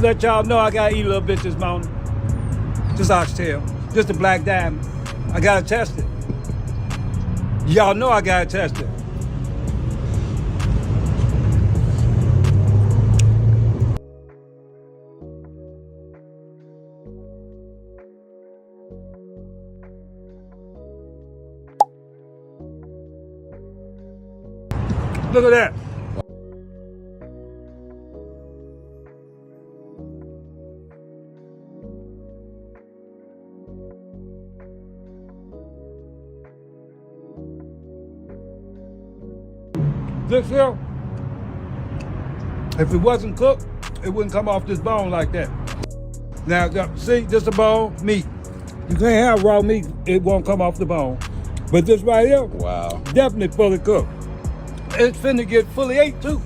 let y'all know I gotta eat a little bit this morning. Just oxtail, just a black diamond. I gotta test it. Y'all know I gotta test it. Look at that. This here, if it wasn't cooked, it wouldn't come off this bone like that. Now, see, this a bone, meat. You can't have raw meat, it won't come off the bone. But this right here, Wow. definitely fully cooked. It's finna get fully ate too.